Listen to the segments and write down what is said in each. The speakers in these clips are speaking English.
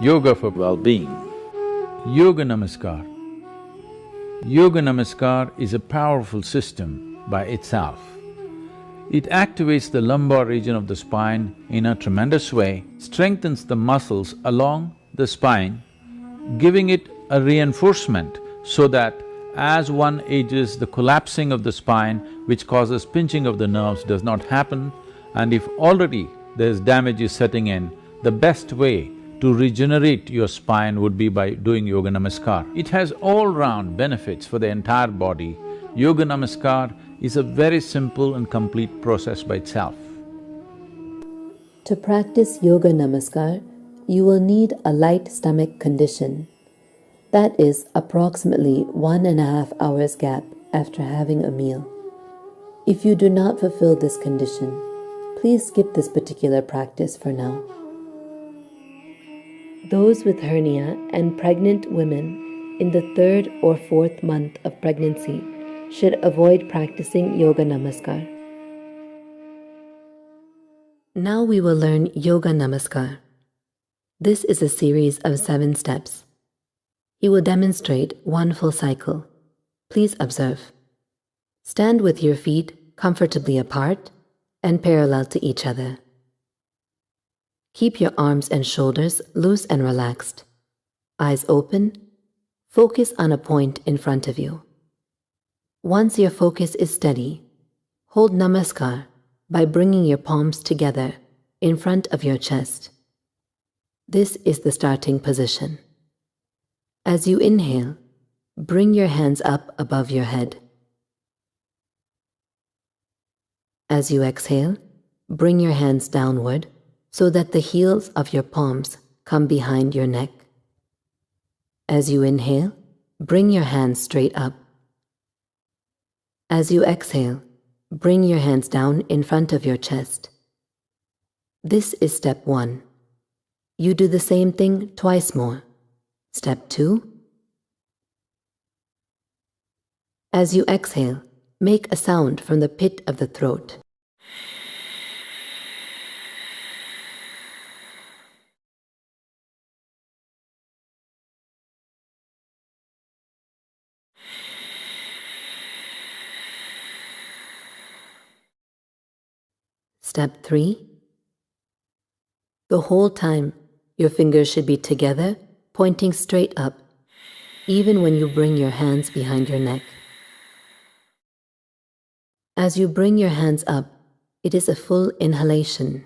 Yoga for well-being. Yoga Namaskar. Yoga Namaskar is a powerful system by itself. It activates the lumbar region of the spine in a tremendous way, strengthens the muscles along the spine, giving it a reinforcement so that as one ages, the collapsing of the spine, which causes pinching of the nerves, does not happen. And if already there's damage is setting in, the best way to regenerate your spine would be by doing Yoga Namaskar. It has all-round benefits for the entire body. Yoga Namaskar is a very simple and complete process by itself. To practice Yoga Namaskar, you will need a light stomach condition. That is approximately 1.5 hours gap after having a meal. If you do not fulfill this condition, please skip this particular practice for now. Those with hernia and pregnant women in the 3rd or 4th month of pregnancy should avoid practicing Yoga Namaskar. Now we will learn Yoga Namaskar. This is a series of 7 steps. He will demonstrate one full cycle. Please observe. Stand with your feet comfortably apart and parallel to each other. Keep your arms and shoulders loose and relaxed. Eyes open. Focus on a point in front of you. Once your focus is steady, hold Namaskar by bringing your palms together in front of your chest. This is the starting position. As you inhale, bring your hands up above your head. As you exhale, bring your hands downward so that the heels of your palms come behind your neck. As you inhale, bring your hands straight up. As you exhale, bring your hands down in front of your chest. This is step 1. You do the same thing twice more. Step 2. As you exhale, make a sound from the pit of the throat. Step 3. The whole time, your fingers should be together, pointing straight up, even when you bring your hands behind your neck. As you bring your hands up, it is a full inhalation.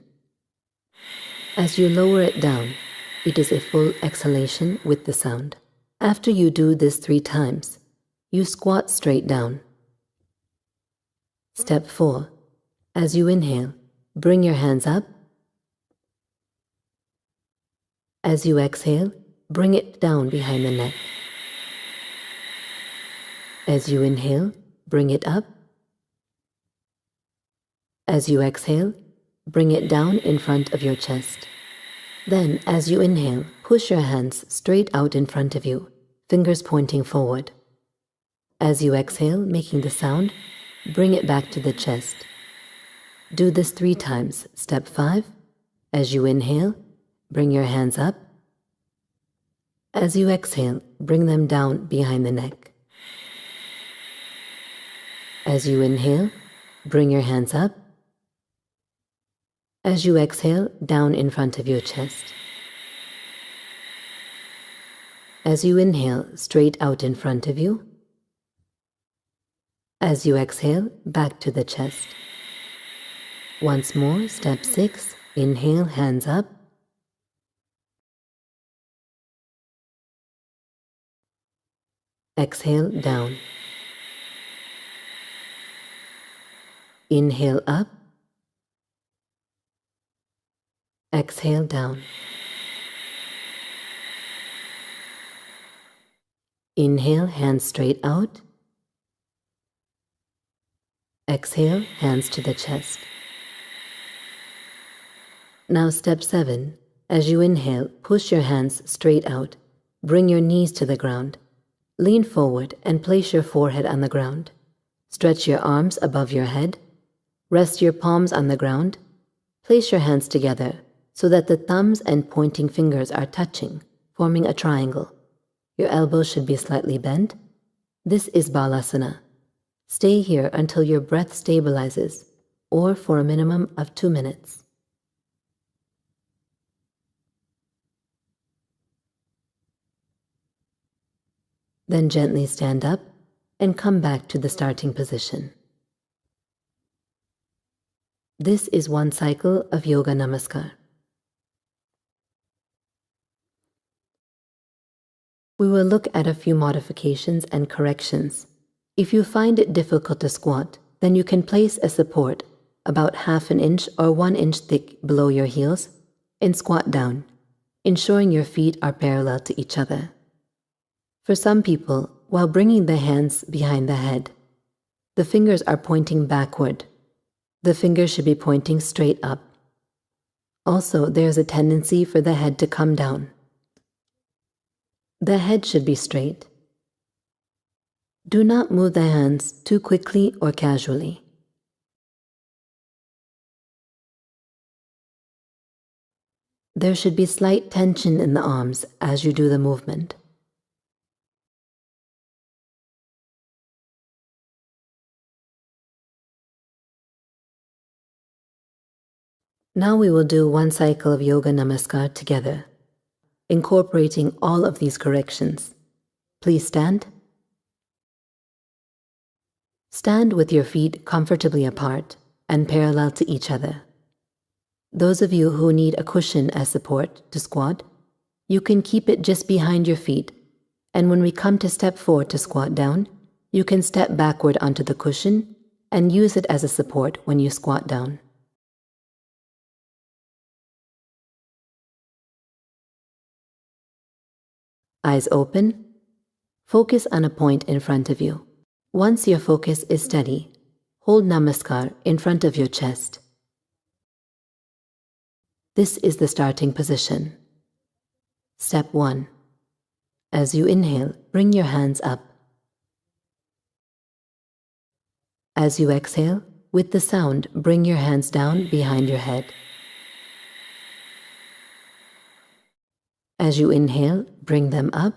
As you lower it down, it is a full exhalation with the sound. After you do this 3 times, you squat straight down. Step 4. As you inhale, bring your hands up. As you exhale, bring it down behind the neck. As you inhale, bring it up. As you exhale, bring it down in front of your chest. Then, as you inhale, push your hands straight out in front of you, fingers pointing forward. As you exhale, making the sound, bring it back to the chest. Do this 3 times. Step 5. As you inhale, bring your hands up. As you exhale, bring them down behind the neck. As you inhale, bring your hands up. As you exhale, down in front of your chest. As you inhale, straight out in front of you. As you exhale, back to the chest. Once more, step 6, inhale, hands up. Exhale, down. Inhale, up. Exhale, down. Inhale, hands straight out. Exhale, hands to the chest. Now step 7. As you inhale, push your hands straight out. Bring your knees to the ground. Lean forward and place your forehead on the ground. Stretch your arms above your head. Rest your palms on the ground. Place your hands together so that the thumbs and pointing fingers are touching. forming a triangle. Your elbows should be slightly bent. This is Balasana. Stay here until your breath stabilizes, or for a minimum of 2 minutes. Then gently stand up and come back to the starting position. This is one cycle of Yoga Namaskar. We will look at a few modifications and corrections. If you find it difficult to squat, then you can place a support about 1/2 inch or 1 inch thick below your heels and squat down, ensuring your feet are parallel to each other. For some people, while bringing the hands behind the head, the fingers are pointing backward. The fingers should be pointing straight up. Also, there is a tendency for the head to come down. The head should be straight. Do not move the hands too quickly or casually. There should be slight tension in the arms as you do the movement. Now we will do one cycle of Yoga Namaskar together, incorporating all of these corrections. Please stand. Stand with your feet comfortably apart and parallel to each other. Those of you who need a cushion as support to squat, you can keep it just behind your feet, and when we come to step 4 to squat down, you can step backward onto the cushion and use it as a support when you squat down. Eyes open. Focus on a point in front of you. Once your focus is steady, hold Namaskar in front of your chest. This is the starting position. Step 1. As you inhale, bring your hands up. As you exhale, with the sound, bring your hands down behind your head. As you inhale, bring them up.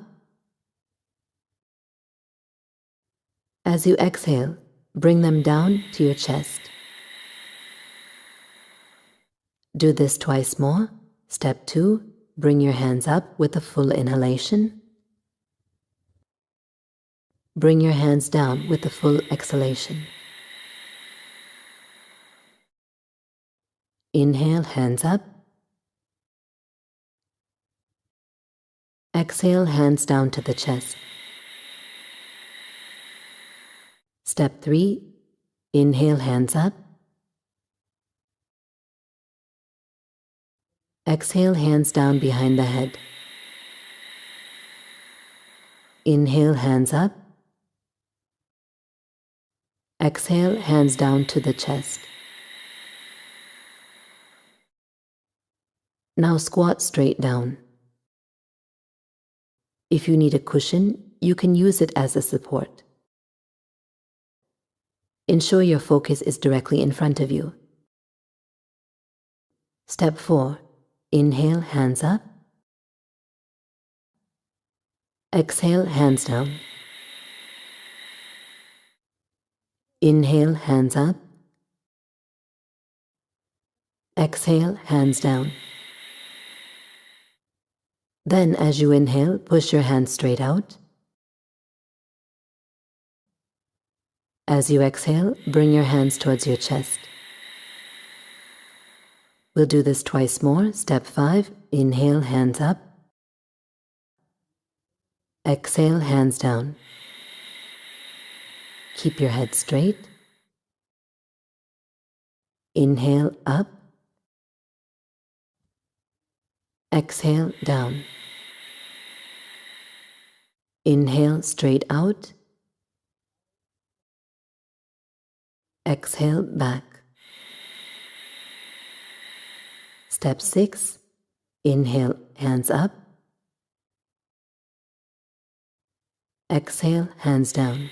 As you exhale, bring them down to your chest. Do this twice more. Step 2, bring your hands up with a full inhalation. Bring your hands down with a full exhalation. Inhale, hands up. Exhale, hands down to the chest. Step 3, inhale, hands up. Exhale, hands down behind the head. Inhale, hands up. Exhale, hands down to the chest. Now squat straight down. If you need a cushion, you can use it as a support. Ensure your focus is directly in front of you. Step 4. Inhale, hands up. Exhale, hands down. Inhale, hands up. Exhale, hands down. Then, as you inhale, push your hands straight out. As you exhale, bring your hands towards your chest. We'll do this twice more. Step 5, inhale, hands up. Exhale, hands down. Keep your head straight. Inhale, up. Exhale, down. Inhale, straight out. Exhale, back. Step 6, inhale, hands up. Exhale, hands down.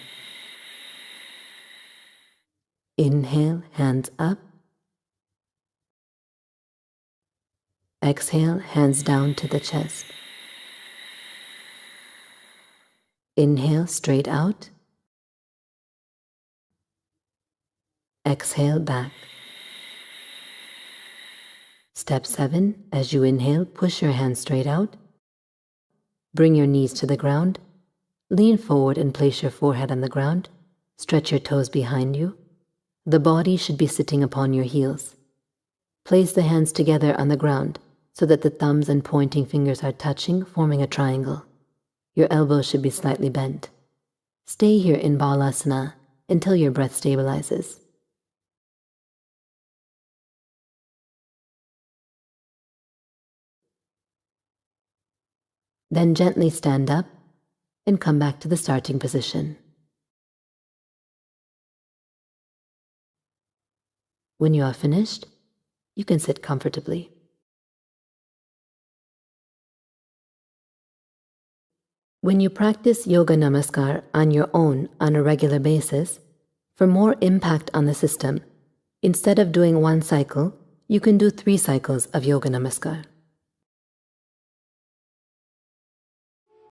Inhale, hands up. Exhale, hands down to the chest. Inhale straight out. Exhale back. Step 7. As you inhale, push your hands straight out. Bring your knees to the ground. Lean forward and place your forehead on the ground. Stretch your toes behind you. The body should be sitting upon your heels. Place the hands together on the ground so that the thumbs and pointing fingers are touching, forming a triangle. Your elbows should be slightly bent. Stay here in Balasana until your breath stabilizes. Then gently stand up and come back to the starting position. When you are finished, you can sit comfortably. When you practice Yoga Namaskar on your own on a regular basis, for more impact on the system, instead of doing one cycle, you can do 3 cycles of Yoga Namaskar.